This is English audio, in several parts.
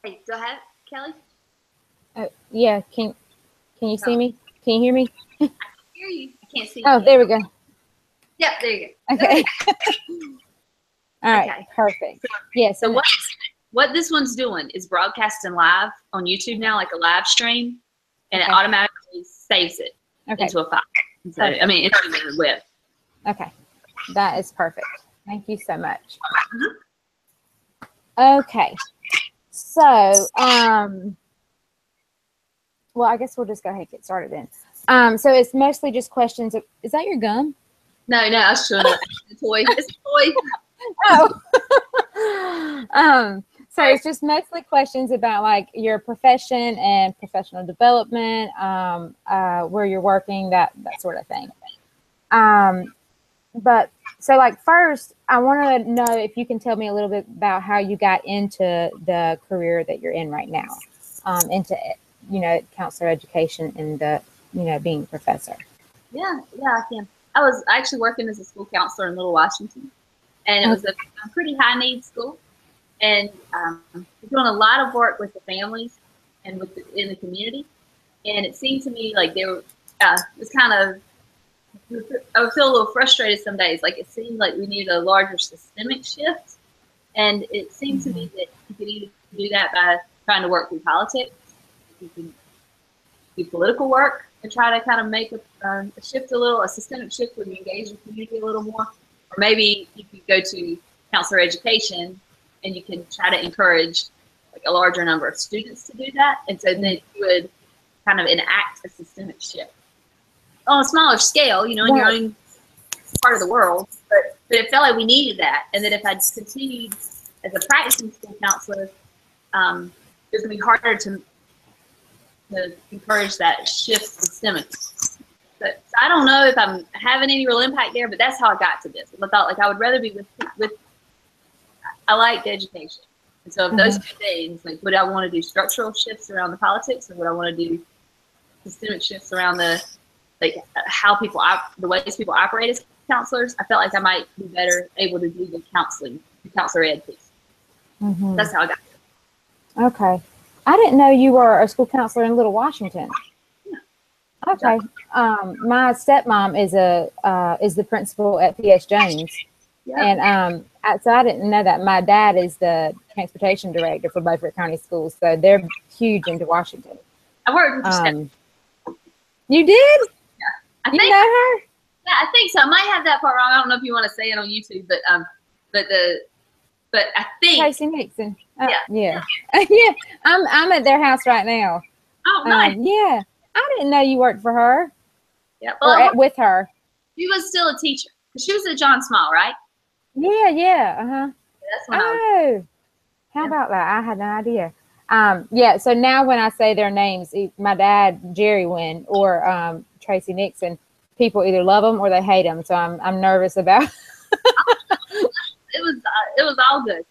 Hey, go ahead, Kelly. Yeah. Can you see me? Can you hear me? I can hear you. I can't see Oh, you. there we go. Yep, there you go. Okay. All right. Okay. Perfect. Yes. So what this one's doing is broadcasting live on YouTube now, like a live stream, and it automatically saves it into a file. So, I mean, it's on the web. Okay. That is perfect. Thank you so much. Okay. So, well, I guess we'll just go ahead and get started then. So it's mostly just questions. Is that your gum? No, I was showing a toy. It's a toy. Oh. So it's just mostly questions about like your profession and professional development, where you're working, that sort of thing. But so like first, I want to know if you can tell me a little bit about how you got into the career that you're in right now, into counselor education and being a professor. Yeah, I can. I was actually working as a school counselor in Little Washington, and it was a pretty high need school, and doing a lot of work with the families and in the community. And it seemed to me like they were it's kind of, I would feel a little frustrated some days. Like it seemed like we needed a larger systemic shift, and it seemed to me that you could either do that by trying to work through politics, you can do political work and try to kind of make a shift, a systemic shift where you engage the community a little more. Or maybe you could go to counselor education and you can try to encourage like a larger number of students to do that. And so then you would kind of enact a systemic shift on a smaller scale, in your own part of the world. But it felt like we needed that. And that if I'd continued as a practicing school counselor, it was going to be harder to encourage that shift systemically. But so I don't know if I'm having any real impact there, but that's how I got to this. I thought like I would rather be with I like education. And so if those two things, like would I want to do structural shifts around the politics, or would I want to do systemic shifts around the how the ways people operate as counselors, I felt like I might be better able to do the counselor ed piece. That's how I got there. Okay. I didn't know you were a school counselor in Little Washington. Yeah. Okay. My stepmom is the principal at P.S. Jones. Yeah. And so I didn't know that. My dad is the transportation director for Beaufort County Schools, so they're huge into Washington. I worked with your stepmom. You did? Yeah. You know her? Yeah, I think so. I might have that part wrong. I don't know if you want to say it on YouTube, but I think Tracy Nixon. Yeah. Yeah. Yeah. I'm at their house right now. Oh, nice. Yeah. I didn't know you worked for her. Yeah. Well, with her. She was still a teacher. She was at John Smile, right? Yeah. Yeah. That's when I was. How about that? I had no idea. Yeah. So now when I say their names, my dad, Jerry Wynne, or Tracy Nixon, people either love them or they hate them. So I'm nervous about. It was all good,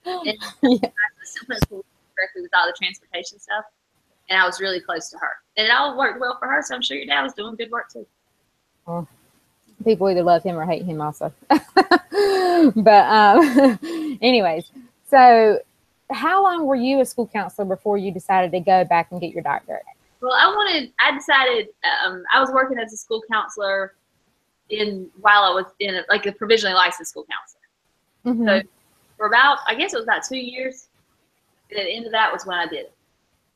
And my assistant principal directly with all the transportation stuff, and I was really close to her, and it all worked well for her. So I'm sure your dad was doing good work too. Well, people either love him or hate him, also. But anyways, so how long were you a school counselor before you decided to go back and get your doctorate? Well, I decided I was working as a school counselor while I was in a provisionally licensed school counselor. So for about, I guess it was about 2 years. And at the end of that was when I did it,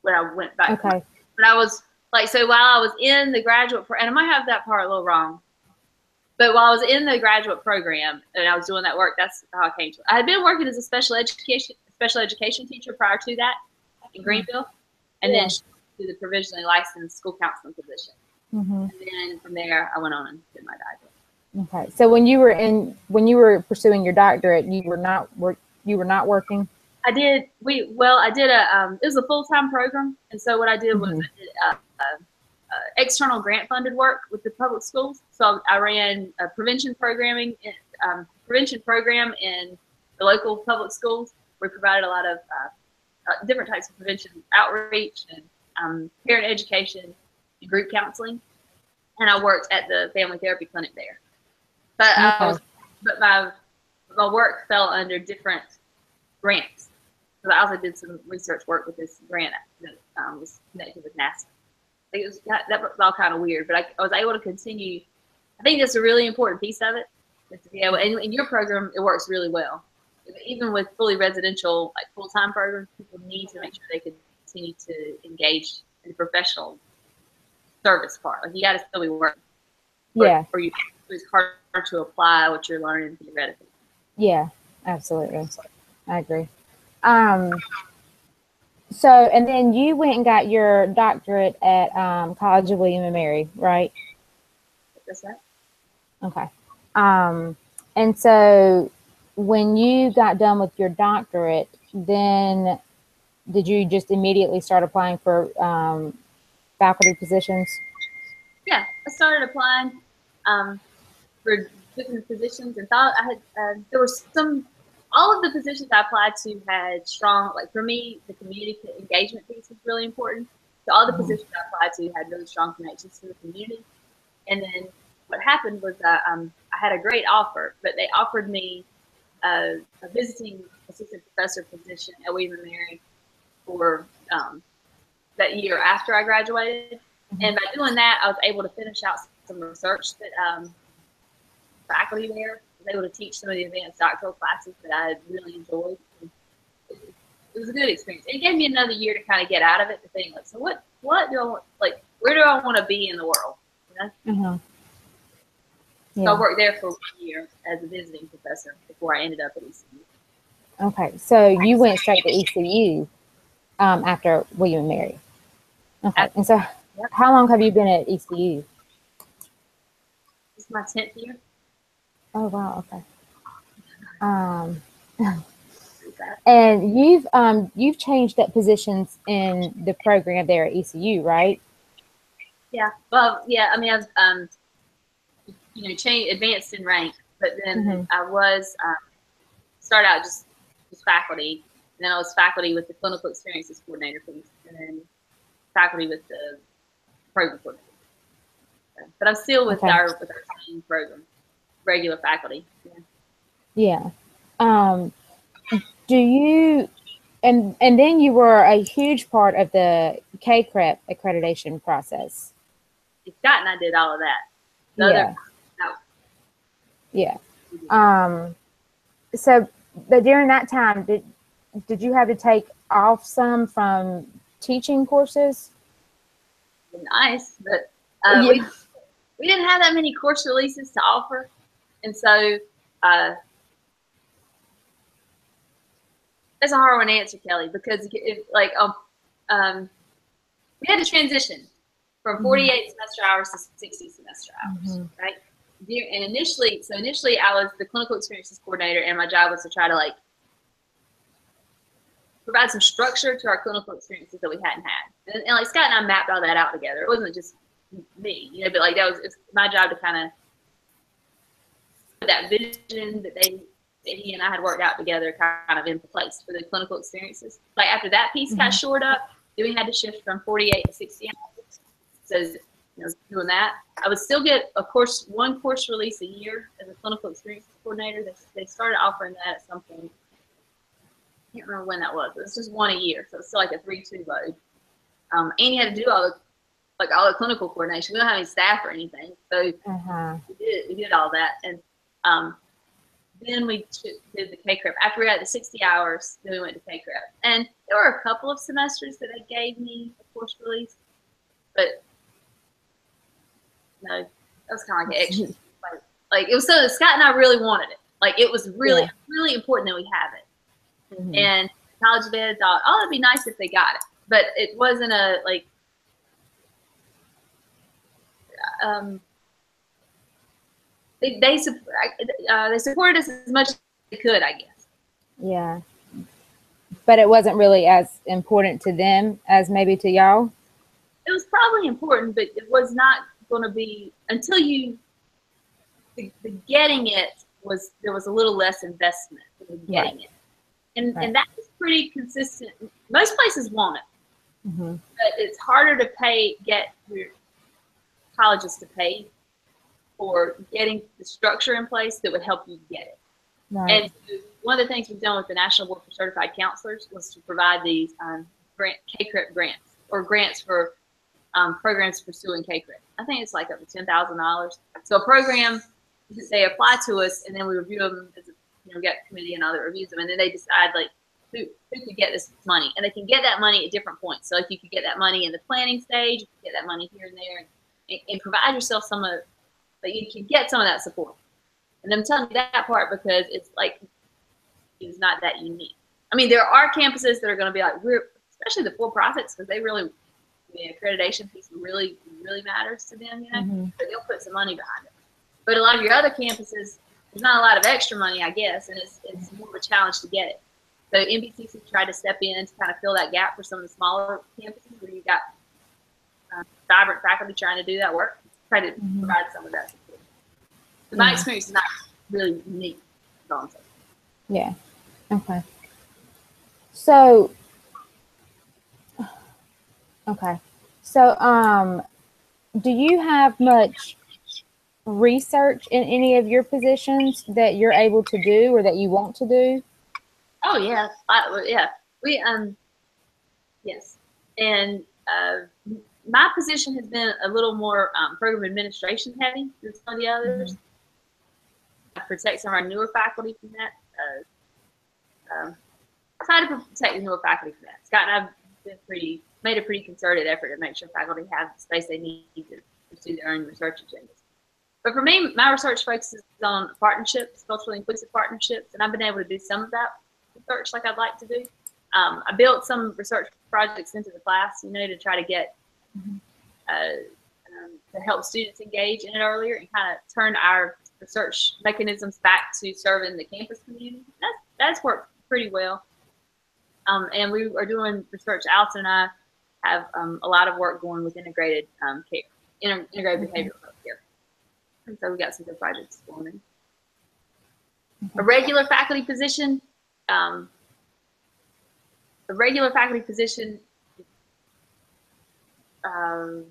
when I went back. Okay. But I was so while I was in the graduate and I might have that part a little wrong, but while I was in the graduate program and I was doing that work, that's how I came to it. I had been working as a special education teacher prior to that in Greenville, and then to the provisionally licensed school counseling position. And then from there, I went on and did my doctorate. Okay, so when you were pursuing your doctorate, you were not working. I did. It was a full-time program, and so what I did was I did external grant funded work with the public schools. So I ran a prevention program in the local public schools. We provided a lot of different types of prevention outreach and parent education and group counseling, and I worked at the family therapy clinic there. But my work fell under different grants. because I also did some research work with this grant that was connected with NASA. I think that was all kind of weird, but I was able to continue. I think that's a really important piece of it. To be able, and in your program, it works really well. Even with fully residential, like full-time programs, people need to make sure they can continue to engage in the professional service part. Like you got to still be working. Yeah. Or it's hard to apply what you're learning theoretically. Yeah, absolutely. I agree. So, and then you went and got your doctorate at College of William and Mary, right? That's that. Okay. And so when you got done with your doctorate, then did you just immediately start applying for faculty positions? Yeah, I started applying for different positions and thought I had, there were all of the positions I applied to had strong, like for me, the community engagement piece was really important. So all the positions I applied to had really strong connections to the community. And then what happened was I had a great offer, but they offered me a visiting assistant professor position at William and Mary for that year after I graduated. And by doing that, I was able to finish out some research that faculty there was able to teach some of the advanced doctoral classes that I really enjoyed. It was a good experience. It gave me another year to kind of get out of it, to think like, so what do I want, like, where do I want to be in the world? You know? Yeah. So I worked there for 1 year as a visiting professor before I ended up at ECU. Okay, so you went straight to ECU after William and Mary. Okay, and so how long have you been at ECU? This is my 10th year. Oh wow, okay. And you've changed up positions in the program there at ECU, right? Yeah. Well, yeah. I mean, I've advanced in rank, but then I was started out just faculty, and then I was faculty with the clinical experiences coordinator piece, and then faculty with the program coordinator. But I'm still with our main program, regular faculty. Yeah. Do you and then you were a huge part of the KCREP accreditation process. Scott and I did all of that. Yeah. So, but during that time, did you have to take off some from teaching courses? Nice, but we didn't have that many course releases to offer, and so that's a hard one to answer, Kelly, because we had to transition from 48 semester hours to 60 semester hours, right? And initially I was the clinical experiences coordinator, and my job was to try to provide some structure to our clinical experiences that we hadn't had. And like Scott and I mapped all that out together. It wasn't just me, but like it's my job to kind of put that vision that he and I had worked out together kind of in place for the clinical experiences. Like after that piece got shored up, then we had to shift from 48 to 60 hours. So doing that, I would still get one course release a year as a clinical experiences coordinator. They started offering that at some point. I can't remember when that was. It was just one a year, so it's still like a 3-2 load. And you had to do all the clinical coordination. We don't have any staff or anything, so we did all that. And then we did the KCREP. After we had the 60 hours, then we went to KCREP. And there were a couple of semesters that they gave me a course release, but no, that was kind of like an extra. Like it was so Scott and I really wanted it. Like it was really important that we have it. And College of Ed thought, oh, it'd be nice if they got it, but it wasn't they supported us as much as they could, I guess. Yeah, but it wasn't really as important to them as maybe to y'all. It was probably important, but it was not going to be until the getting it was, there was a little less investment in getting it. And that was pretty consistent. Most places want it, but it's harder to get your colleges to pay for getting the structure in place that would help you get it. And one of the things we've done with the National Board for Certified Counselors was to provide these KCREP grants, or grants for programs pursuing KCREP. I think it's like up to $10,000. So a program, they apply to us, and then we review them as a, we get a committee and other reviews them, and then they decide like who could get this money, and they can get that money at different points. So like you could get that money in the planning stage, you can get that money here and there, and provide yourself some of, but you can get some of that support. And I'm telling you that part because it's like it's not that unique. I mean, there are campuses that are going to be like, especially the for-profits, because they really, the accreditation piece really matters to them, but they'll put some money behind it. But a lot of your other campuses, there's not a lot of extra money, I guess, and it's more of a challenge to get it. So NBCC tried to step in to kind of fill that gap for some of the smaller campuses where you got vibrant faculty trying to do that work, try to provide some of that support. So my experience is not really unique. Yeah. Okay. So, do you have much research in any of your positions that you're able to do or that you want to do? Oh yeah, yeah. We yes, and my position has been a little more program administration heavy than some of the others. I protect some of our newer faculty from that. Try to protect the newer faculty from that. Scott and I've been made a pretty concerted effort to make sure faculty have the space they need to pursue their own research agendas. But for me, my research focuses on partnerships, culturally inclusive partnerships, and I've been able to do some of that research like I'd like to do. I built some research projects into the class, to try to get to help students engage in it earlier and kind of turn our research mechanisms back to serving the campus community. That's worked pretty well. And we are doing research. Allison and I have a lot of work going with integrated care, integrated behavioral health care. And so we got some good projects going in. A regular faculty position, the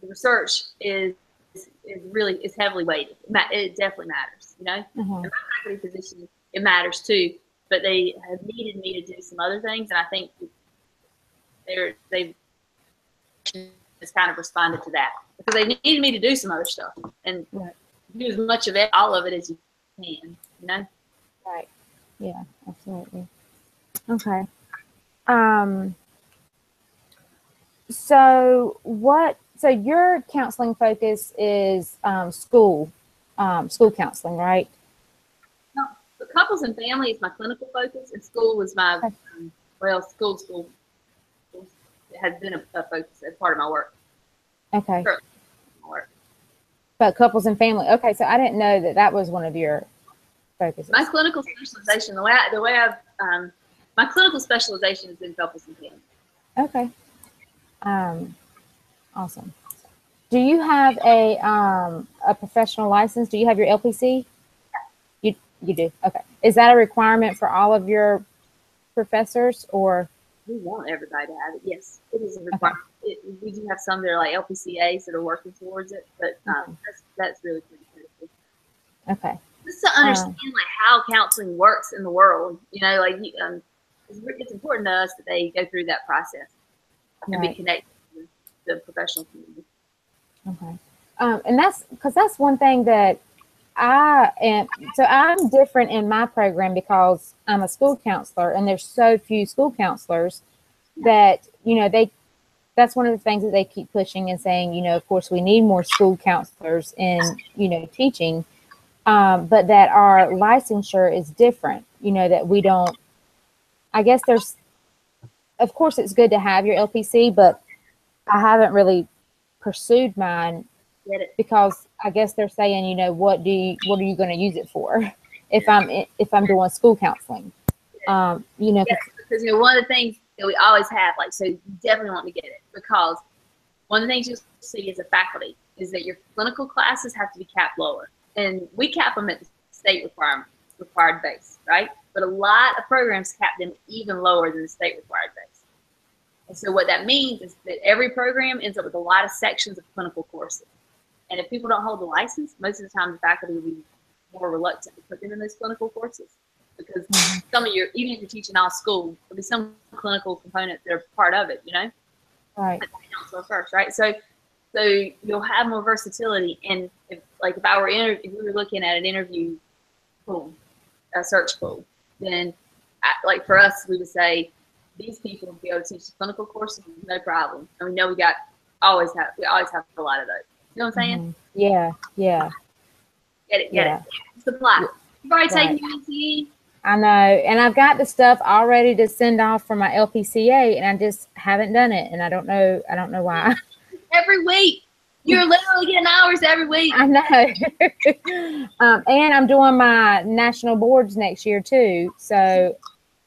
research is heavily weighted. It definitely matters, And my faculty position, it matters too. But they have needed me to do some other things, and I think they've just kind of responded to that because they needed me to do some other stuff and do as much of it, all of it as you can, Right. Yeah, absolutely. Okay. So your counseling focus is school counseling, right? No, but couples and family is my clinical focus, and school was my school has been a focus as part of my work. Okay. Sure. But couples and family. Okay, so I didn't know that was one of your focuses. My clinical specialization, my clinical specialization is in couples and family. Okay. Awesome. Do you have a professional license? Do you have your LPC? Yeah. You do. Okay. Is that a requirement for all of your professors, or? We want everybody to have it. Yes, it is a requirement. Okay. We do have some that are like LPCAs that are working towards it, but that's really pretty critical. Okay. Just to understand how counseling works in the world, it's important to us that they go through that process and be connected to the professional community. Okay. And that's one thing that I'm different in my program because I'm a school counselor, and there's so few school counselors that, that's one of the things that they keep pushing and saying, of course we need more school counselors in, teaching, but that our licensure is different, that we don't, I guess of course it's good to have your LPC, but I haven't really pursued mine because I guess they're saying, what are you going to use it for if I'm doing school counseling? Because one of the things that we always have, so you definitely want to get it, because one of the things you'll see as a faculty is that your clinical classes have to be capped lower, and we cap them at the state required base, right? But a lot of programs cap them even lower than the state required base. And so what that means is that every program ends up with a lot of sections of clinical courses. And if people don't hold the license, most of the time the faculty will be more reluctant to put them in those clinical courses because some of your, even if you're teaching all school, there'll be some clinical components that are part of it, you know? Right. Like the counselor first, right? So you'll have more versatility. And if we were looking at an interview pool, a search pool, then like for us, we would say these people will be able to teach the clinical courses, no problem. And we know we always have a lot of those. You know what I'm saying? Yeah. Get it. Supply. You've already taken your NCE. I know, and I've got the stuff all ready to send off for my LPCA, and I just haven't done it, and I don't know why. Every week, you're literally getting hours every week. I know. And I'm doing my national boards next year too, so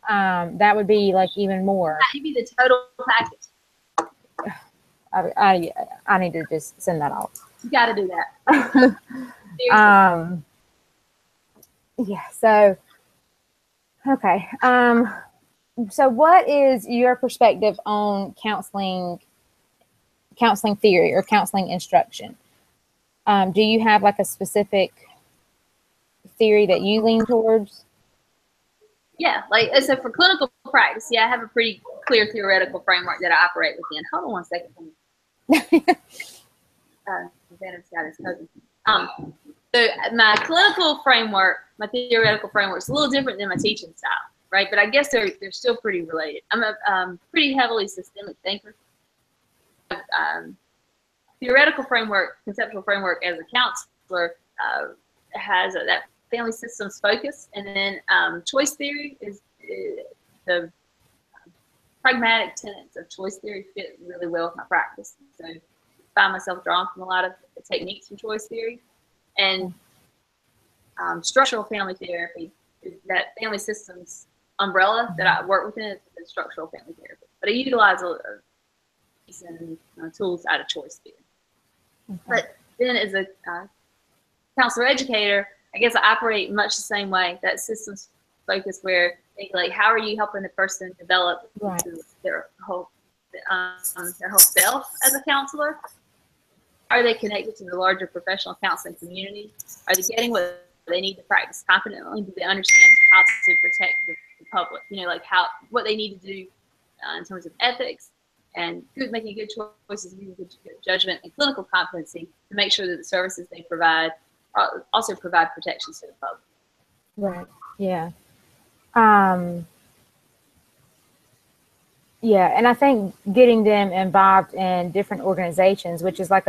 that would be like even more. That would be the total package. I need to just send that off. You got to do that. Yeah. So. Okay. So what is your perspective on counseling theory or counseling instruction? Do you have like a specific theory that you lean towards? Yeah, like I said, for clinical practice, I have a pretty clear theoretical framework that I operate within. Hold on one second. Vanessa's got his cousin. So my clinical framework, my theoretical framework is a little different than my teaching style, right? But I guess they're still pretty related. I'm a pretty heavily systemic thinker. Theoretical framework, conceptual framework as a counselor has that family systems focus, and then choice theory is the pragmatic tenets of choice theory fit really well with my practice. So I find myself drawn from a lot of the techniques from choice theory. And structural family therapy is that family systems umbrella that I work within is structural family therapy. But I utilize some tools out of choice theory. Okay. But then as a counselor educator, I guess I operate much the same way. That systems focus where they like, how are you helping the person develop their whole self as a counselor? Are they connected to the larger professional counseling community? Are they getting what they need to practice confidently? Do they understand how to protect the public? You know, like what they need to do in terms of ethics and making good choices, using good judgment and clinical competency to make sure that the services they provide also provide protections to the public. Right. Yeah. Yeah, and I think getting them involved in different organizations, which is like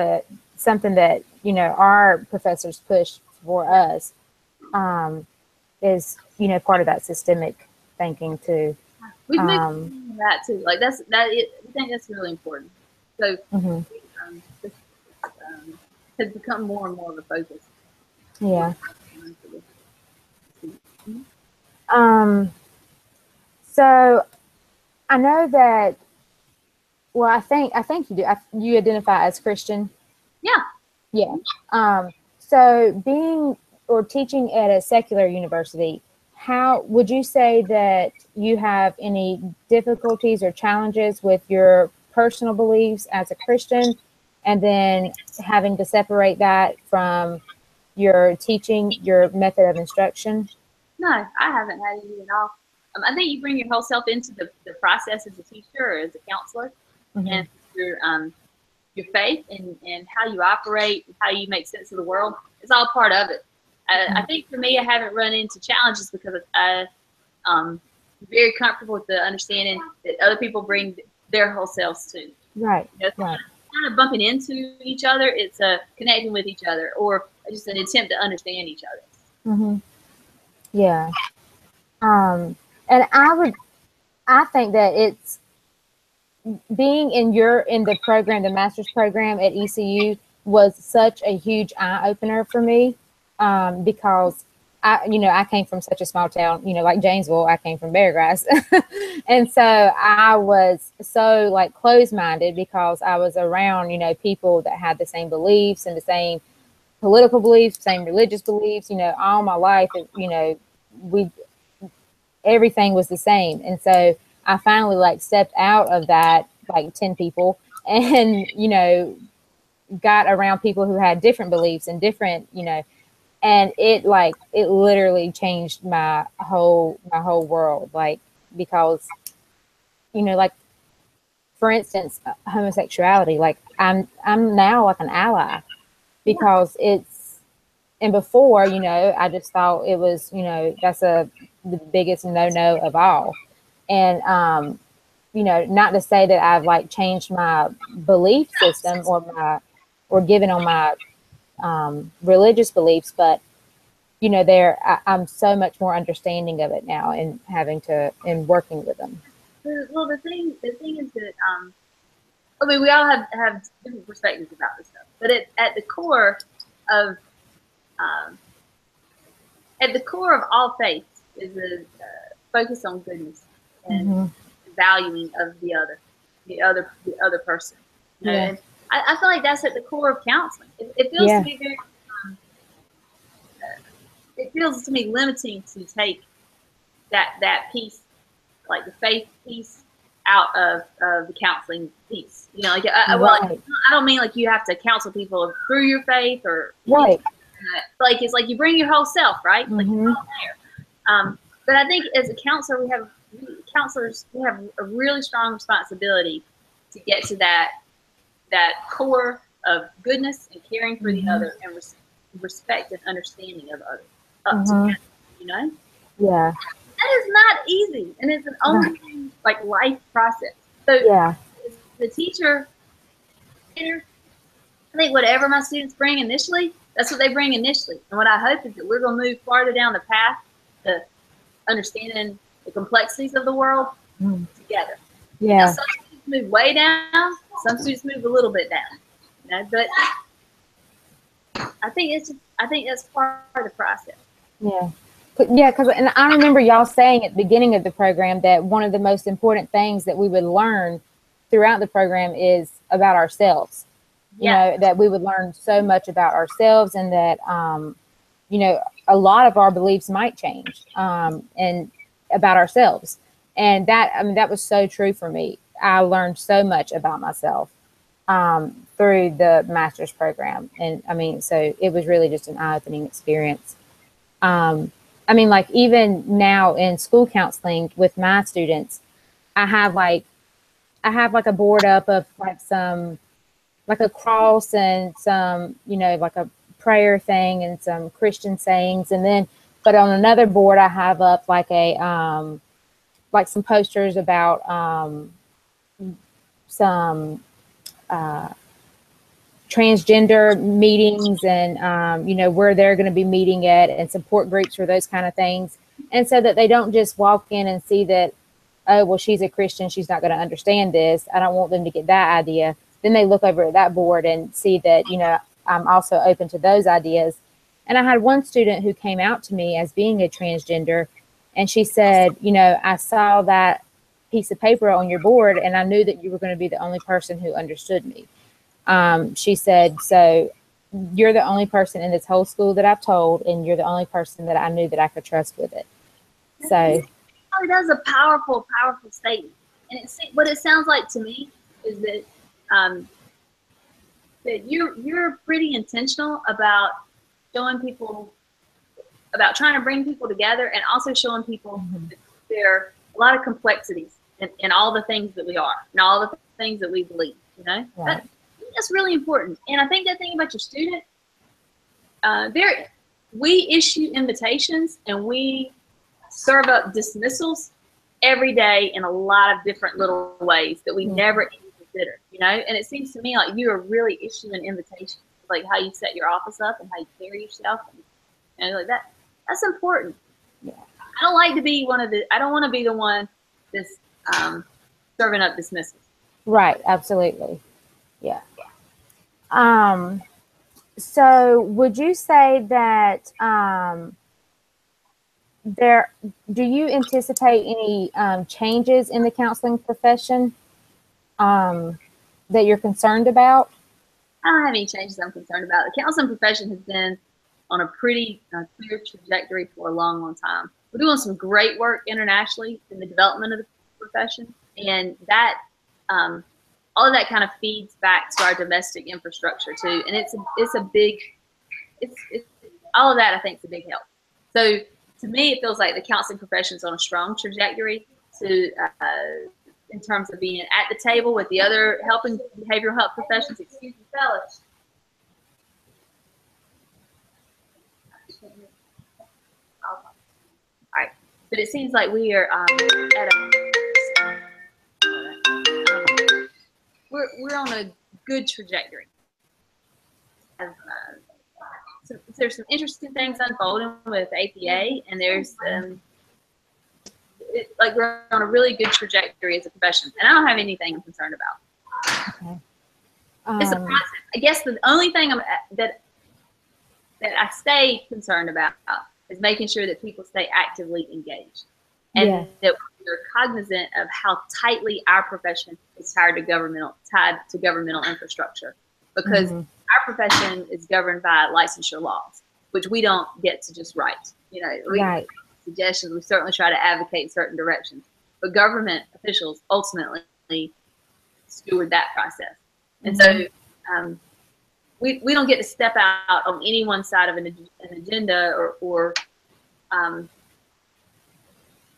something that our professors push for us, is part of that systemic thinking too. We make that too. Like I think that's really important. So has become more and more of a focus. Yeah. So I know that. Well, I think you do. You identify as Christian. Yeah. Yeah. So being or teaching at a secular university, how would you say that you have any difficulties or challenges with your personal beliefs as a Christian, and then having to separate that from your teaching, your method of instruction? No, I haven't had any at all. I think you bring your whole self into the process as a teacher or as a counselor, and your faith and how you operate, and how you make sense of the world. It's all part of it. I think for me, I haven't run into challenges because I'm very comfortable with the understanding that other people bring their whole selves too. Right. Right. Kind of bumping into each other. It's connecting with each other, or just an attempt to understand each other. Yeah. And I think that it's being in the program, the master's program at ECU was such a huge eye opener for me, because I came from such a small town, like Janesville. I came from Beargrass. And so I was so like closed-minded because I was around, people that had the same beliefs and the same political beliefs, same religious beliefs, all my life, everything was the same. And so I finally like stepped out of that, like 10 people, and, got around people who had different beliefs and different, And it literally changed my whole world. Like, because, like, for instance, homosexuality, like I'm now like an ally, because and before, I just thought it was, that's the biggest no of all. And not to say that I've like changed my belief system or given on my religious beliefs, but I'm so much more understanding of it now, and and working with them. Well, the thing is that I mean, we all have different perspectives about this stuff, but at the core of all faith is a focus on goodness and valuing of the other person. And I feel like that's at the core of counseling. It feels to me very it feels to me limiting to take that piece, like the faith piece, out of the counseling piece. Like I don't mean like you have to counsel people through your faith or right. Like it's like you bring your whole self, right? Like you're all there. But I think as a counselor, we have a really strong responsibility to get to that core of goodness and caring for the other, and respect and understanding of others. Together, Yeah. That is not easy, and it's an ongoing like life process. So the teacher, I think whatever my students bring initially, that's what they bring initially. And what I hope is that we're going to move farther down the path to understanding the complexities of the world together. Yeah. Now, some students move way down, some students move a little bit down. But I think that's part of the process. Yeah. Yeah, and I remember y'all saying at the beginning of the program that one of the most important things that we would learn throughout the program is about ourselves. That we would learn so much about ourselves, and that, a lot of our beliefs might change, and about ourselves. And that was so true for me. I learned so much about myself through the master's program. And so it was really just an eye-opening experience. Like even now in school counseling with my students, I have like a board up of like a cross and some, like a prayer thing and some Christian sayings. And then, but on another board, I have up like like some posters about some transgender meetings, and where they're going to be meeting at, and support groups for those kind of things. And so that they don't just walk in and see that, oh, well, she's a Christian, she's not going to understand this. I don't want them to get that idea. Then they look over at that board and see that, I'm also open to those ideas. And I had one student who came out to me as being a transgender, and she said, I saw that piece of paper on your board, and I knew that you were going to be the only person who understood me. She said, so you're the only person in this whole school that I've told, and you're the only person that I knew that I could trust with it. So that's a powerful, powerful statement. And what it sounds like to me is that that you're pretty intentional about showing people, about trying to bring people together, and also showing people that there are a lot of complexities in all the things that we are, and all the things that we believe. Right. That's really important. And I think that thing about your student, we issue invitations and we serve up dismissals every day in a lot of different little ways that we never even consider, And it seems to me like you are really issuing invitations, like how you set your office up and how you carry yourself, and like that. That's important. Yeah. I don't like to be I don't want to be the one that's serving up dismissals. Right. Absolutely. Yeah. So would you say that do you anticipate any changes in the counseling profession that you're concerned about? I don't have any changes I'm concerned about. The counseling profession has been on a pretty clear trajectory for a long, long time. We're doing some great work internationally in the development of the profession, and that all of that kind of feeds back to our domestic infrastructure too. And it's all of that I think is a big help. So to me, it feels like the counseling profession is on a strong trajectory to in terms of being at the table with the other helping behavioral health professions. Excuse me, fellas. All right, but it seems like we are at a we're on a good trajectory. So there's some interesting things unfolding with APA, and there's like we're on a really good trajectory as a profession, and I don't have anything I'm concerned about. Okay. It's a process. I guess the only thing that I stay concerned about is making sure that people stay actively engaged, and that we're cognizant of how tightly our profession is tied to governmental infrastructure, because our profession is governed by licensure laws, which we don't get to just write. You know, we make suggestions. We certainly try to advocate in certain directions, but government officials ultimately steward that process. And so we don't get to step out on any one side of an agenda or I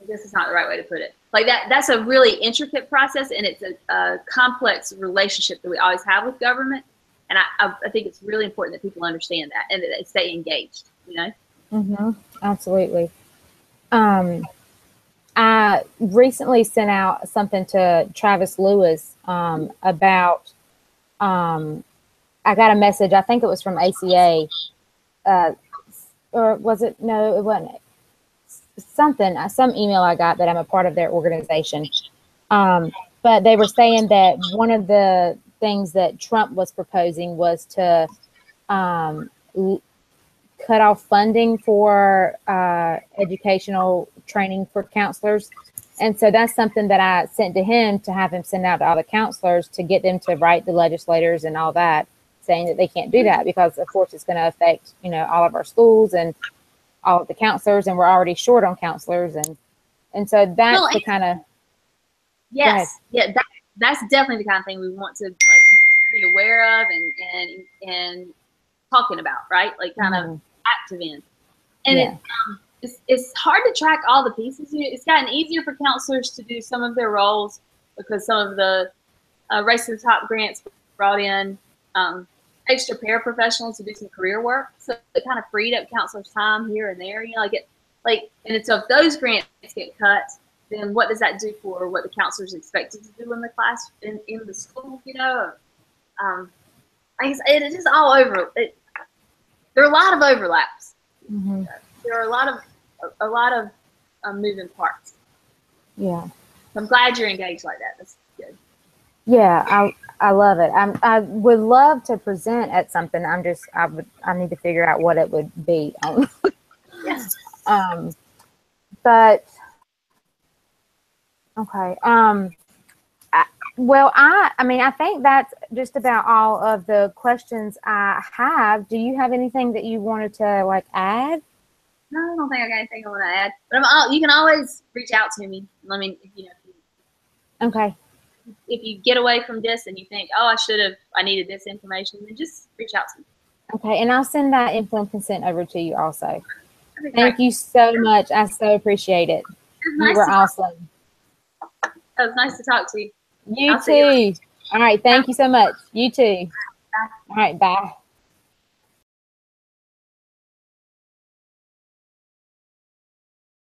guess it's not the right way to put it. Like that's a really intricate process, and it's a complex relationship that we always have with government. And I think it's really important that people understand that and that they stay engaged, you know? Absolutely. I recently sent out something to Travis Lewis about, I got a message, I think it was from ACA, or was it? No, it wasn't. Some email I got that I'm a part of their organization. But they were saying that one of the things that Trump was proposing was to cut off funding for educational training for counselors. And so that's something that I sent to him to have him send out to all the counselors to get them to write the legislators and all that, saying that they can't do that because, of course, it's going to affect, you know, all of our schools and all of the counselors, and we're already short on counselors. And so that's the kind of... Yes. Yeah, that's definitely the kind of thing we want to like be aware of and talking about, right? Like kind of active in. And it's hard to track all the pieces. It's gotten easier for counselors to do some of their roles because some of the Race to the Top grants brought in extra paraprofessionals to do some career work. So it kind of freed up counselors' time here and there. You know, and so if those grants get cut, then what does that do for what the counselors expected to do in the class in the school? You know, I guess it's just all over. There are a lot of overlaps. There are a lot of moving parts. Yeah, I'm glad you're engaged like that. That's good. Yeah, I love it. I would love to present at something. I need to figure out what it would be. Yes. But okay. I think that's just about all of the questions I have. Do you have anything that you wanted to like add? No, I don't think I got anything I want to add. But you can always reach out to me. Let me, Okay. If you get away from this and you think, oh, I needed this information, then just reach out to me. Okay, and I'll send that informed consent over to you also. Thank you so much. I so appreciate it. You were awesome. It was nice to talk to you. You too. All right. Thank you so much. You too. All right. Bye.